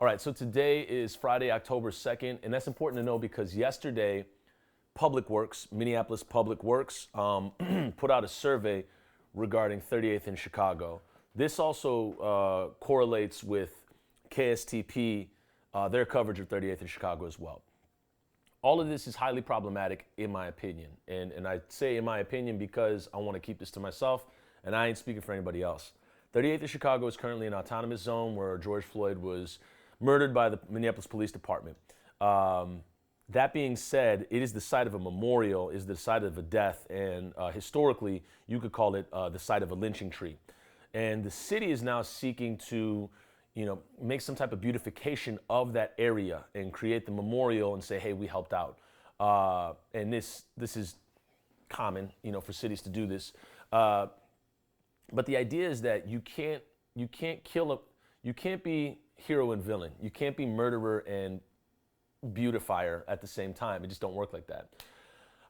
All right, so today is Friday, October 2nd, and that's important to know because yesterday, Public Works, Minneapolis Public Works, put out a survey regarding 38th in Chicago. This also correlates with KSTP, their coverage of 38th in Chicago as well. All of this is highly problematic in my opinion, and I say in my opinion because I want to keep this to myself, and I ain't speaking for anybody else. 38th in Chicago is currently an autonomous zone where George Floyd was murdered by the Minneapolis Police Department. That being said, it is the site of a memorial, is the site of a death, and historically, you could call it the site of a lynching tree. And the city is now seeking to, make some type of beautification of that area and create the memorial and say, hey, we helped out. And this is common, for cities to do this. But the idea is that you can't be hero and villain. You can't be murderer and beautifier at the same time. It just don't work like that.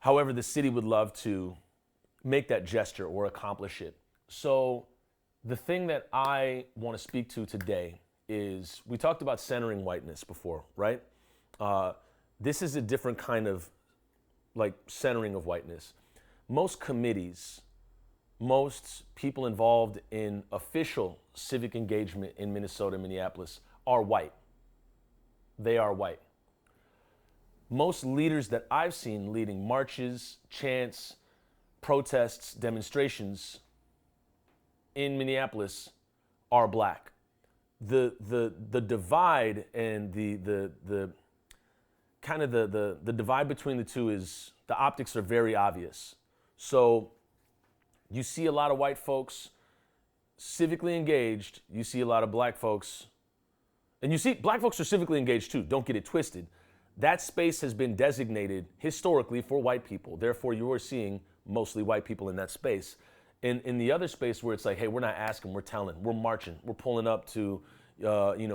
However, the city would love to make that gesture or accomplish it. So the thing that I want to speak to today is, we talked about centering whiteness before, right? This is a different kind of centering of whiteness. Most committees, most people involved in official civic engagement in Minnesota and Minneapolis are white. They are white. Most leaders that I've seen leading marches, chants, protests, demonstrations in Minneapolis are black. The divide and the kind of the divide between the two is, the optics are very obvious. So you see a lot of white folks civically engaged, you see a lot of black folks, and you see black folks are civically engaged too, don't get it twisted. That space has been designated historically for white people. Therefore, you are seeing mostly white people in that space. In the other space where it's like, hey, we're not asking, we're telling, we're marching, we're pulling up to,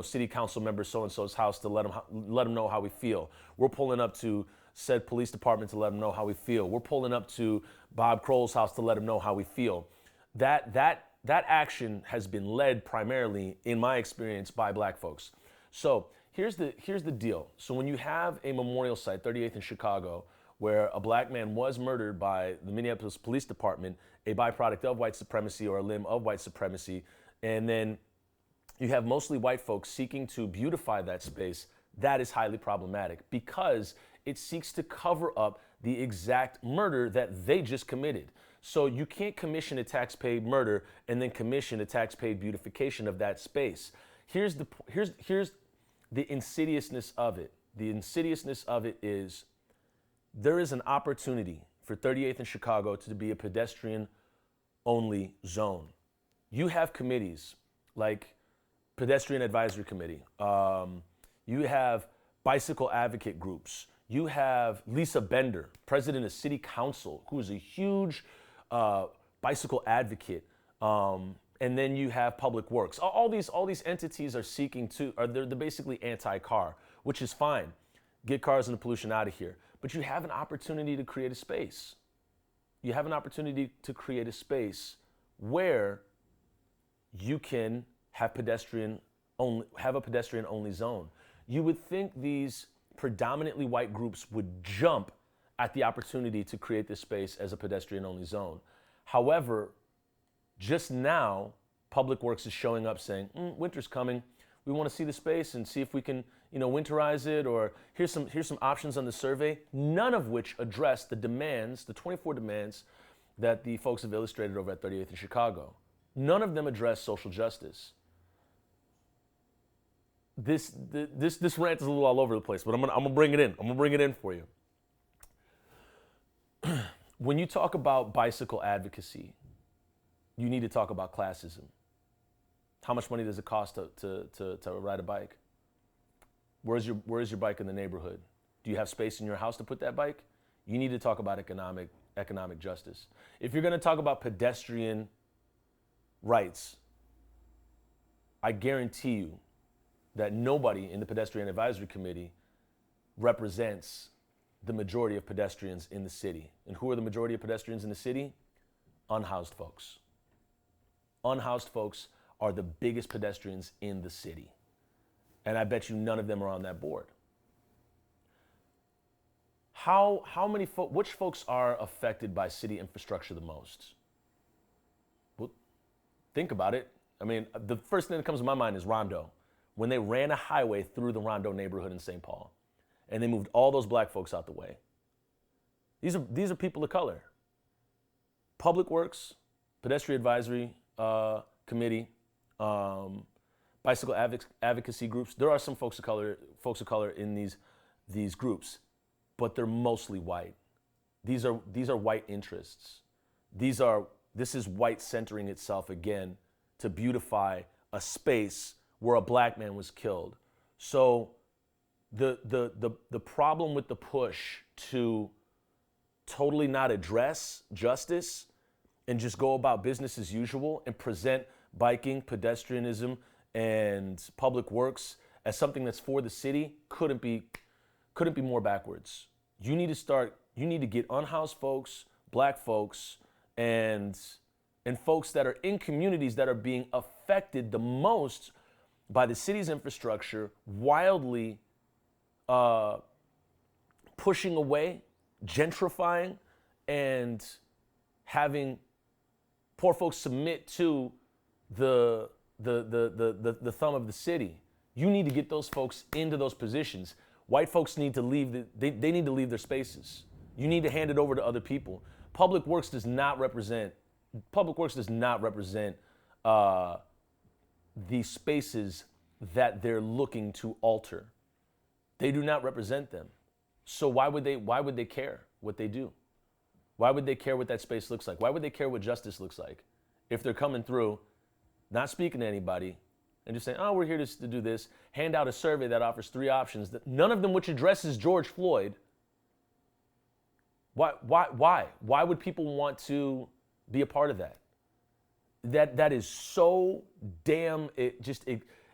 city council member so-and-so's house to let them know how we feel. We're pulling up to said police department to let them know how we feel. We're pulling up to Bob Kroll's house to let him know how we feel. That action has been led primarily, in my experience, by black folks. So here's the deal. So when you have a memorial site, 38th in Chicago, where a black man was murdered by the Minneapolis Police Department, a byproduct of white supremacy or a limb of white supremacy, and then you have mostly white folks seeking to beautify that space, that is highly problematic because it seeks to cover up the exact murder that they just committed. So you can't commission a tax-paid murder and then commission a tax-paid beautification of that space. Here's the insidiousness of it. The insidiousness of it is, there is an opportunity for 38th in Chicago to be a pedestrian-only zone. You have committees like Pedestrian Advisory Committee. You have bicycle advocate groups. You have Lisa Bender, president of City Council, who is a huge bicycle advocate. And then you have Public Works. All these entities are seeking to, they're basically anti-car, which is fine. Get cars and the pollution out of here. But you have an opportunity to create a space. You have an opportunity to create a space where you can have a pedestrian-only zone. You would think these predominantly white groups would jump at the opportunity to create this space as a pedestrian-only zone. However, just now, Public Works is showing up saying, winter's coming. We want to see the space and see if we can, winterize it, or here's some options on the survey, none of which address the demands, the 24 demands that the folks have illustrated over at 38th in Chicago. None of them address social justice. This rant is a little all over the place, but I'm gonna bring it in. I'm gonna bring it in for you. When you talk about bicycle advocacy, you need to talk about classism. How much money does it cost to ride a bike? Where's your bike in the neighborhood? Do you have space in your house to put that bike? You need to talk about economic justice. If you're going to talk about pedestrian rights, I guarantee you that nobody in the Pedestrian Advisory Committee represents the majority of pedestrians in the city. And who are the majority of pedestrians in the city? Unhoused folks. Unhoused folks are the biggest pedestrians in the city. And I bet you none of them are on that board. How many which folks are affected by city infrastructure the most? Well, think about it. I mean, the first thing that comes to my mind is Rondo. When they ran a highway through the Rondo neighborhood in St. Paul, and they moved all those black folks out the way. These are people of color. Public Works, Pedestrian Advisory Committee, bicycle advocacy groups. There are some folks of color in these groups, but they're mostly white. These are white interests. This is white centering itself again to beautify a space where a black man was killed. So the problem with the push to totally not address justice and just go about business as usual and present biking, pedestrianism, and public works as something that's for the city couldn't be more backwards. You need to get unhoused folks, black folks, and folks that are in communities that are being affected the most by the city's infrastructure, wildly pushing away, gentrifying, and having poor folks submit to the thumb of the city. You need to get those folks into those positions. White folks need to leave. They need to leave their spaces. You need to hand it over to other people. Public Works does not represent the spaces that they're looking to alter. They do not represent them. So why would they care what they do? Why would they care what that space looks like? Why would they care what justice looks like if they're coming through, not speaking to anybody, and just saying, oh, we're here to do this, hand out a survey that offers 3 options, that none of them which addresses George Floyd? Why? Why would people want to be a part of that? That is so damn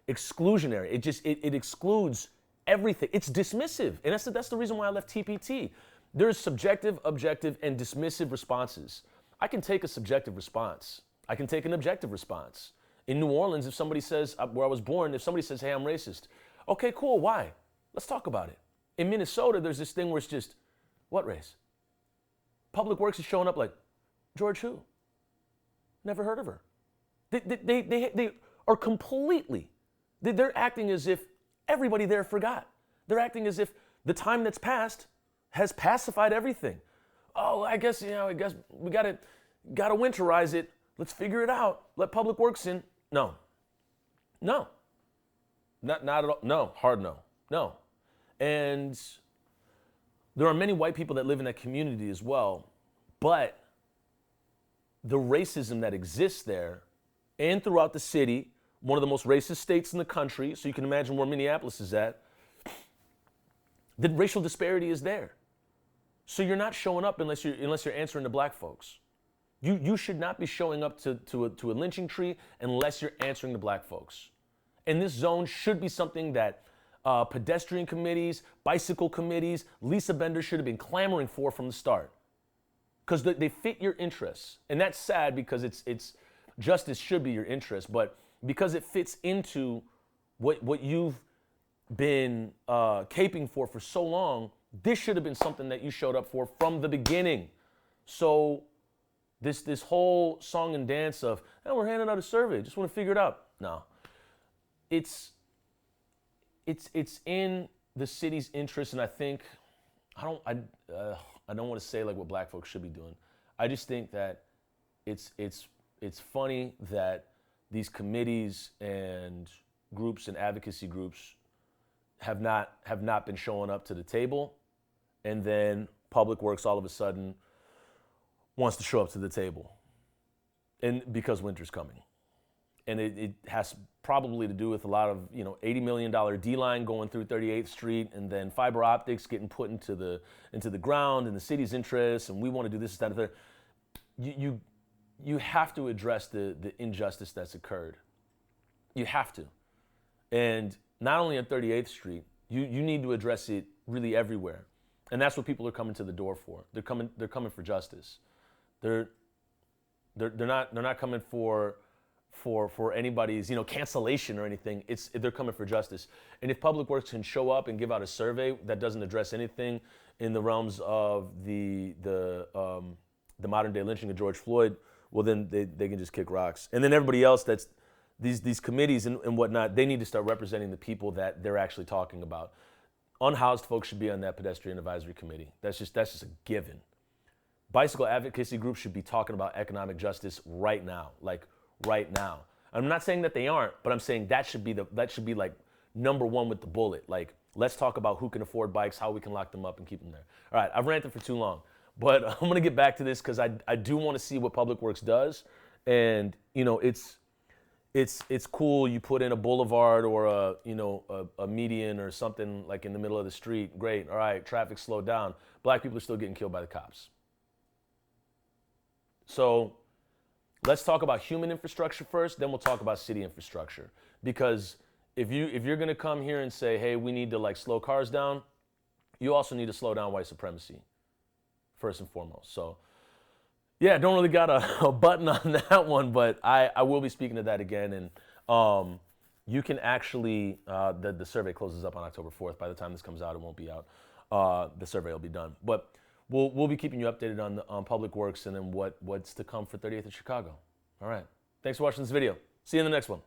exclusionary. It excludes everything. It's dismissive. And that's the reason why I left TPT. There's subjective, objective, and dismissive responses. I can take a subjective response. I can take an objective response. In New Orleans, if somebody says, where I was born, if somebody says, hey, I'm racist, okay, cool, why? Let's talk about it. In Minnesota, there's this thing where it's just, what race? Public Works is showing up like, George who? Never heard of her. They are completely, they're acting as if everybody there forgot. They're acting as if the time that's passed has pacified everything. Oh, I guess we gotta winterize it. Let's figure it out. Let Public Works in. No. Not at all. No, hard no. No. And there are many white people that live in that community as well, but the racism that exists there and throughout the city, one of the most racist states in the country, so you can imagine where Minneapolis is at, the racial disparity is there. So you're not showing up unless you're answering to black folks. You should not be showing up to a lynching tree unless you're answering to black folks. And this zone should be something that pedestrian committees, bicycle committees, Lisa Bender should have been clamoring for from the start. Because they fit your interests. And that's sad because it's justice should be your interest, but because it fits into what you've been caping for so long, this should have been something that you showed up for from the beginning. So this whole song and dance of, hey, we're handing out a survey, just want to figure it out. No. It's in the city's interest, and I think I don't want to say like what black folks should be doing. I just think that it's funny that these committees and groups and advocacy groups have not been showing up to the table, and then Public Works all of a sudden wants to show up to the table, and because winter's coming. And it has probably to do with a lot of, $80 million D-line going through 38th Street, and then fiber optics getting put into the ground in the city's interests, and we want to do this, that, and the third. You have to address the injustice that's occurred. You have to. And not only at 38th Street, you need to address it really everywhere. And that's what people are coming to the door for. They're coming for justice. They're not coming for for anybody's cancellation or anything. They're coming for justice. And if Public Works can show up and give out a survey that doesn't address anything in the realms of the modern day lynching of George Floyd, well then they can just kick rocks. And then everybody else that's these committees and whatnot, they need to start representing the people that they're actually talking about. Unhoused folks should be on that pedestrian advisory committee. That's just a given. Bicycle advocacy groups should be talking about economic justice right now, like right now. I'm not saying that they aren't, but I'm saying that should be like number one with the bullet. Like, let's talk about who can afford bikes, how we can lock them up and keep them there. All right, I've ranted for too long, but I'm gonna get back to this because I do want to see what Public Works does, and it's cool. You put in a boulevard or a median or something like in the middle of the street. Great. All right, traffic slowed down. Black people are still getting killed by the cops. So let's talk about human infrastructure first, then we'll talk about city infrastructure. Because if you're gonna come here and say, hey, we need to like slow cars down, you also need to slow down white supremacy, first and foremost. So yeah, don't really got a button on that one, but I will be speaking to that again. And you can actually, the survey closes up on October 4th. By the time this comes out, it won't be out. The survey will be done. But we'll be keeping you updated on Public Works and then what's to come for 30th of Chicago. All right. Thanks for watching this video. See you in the next one.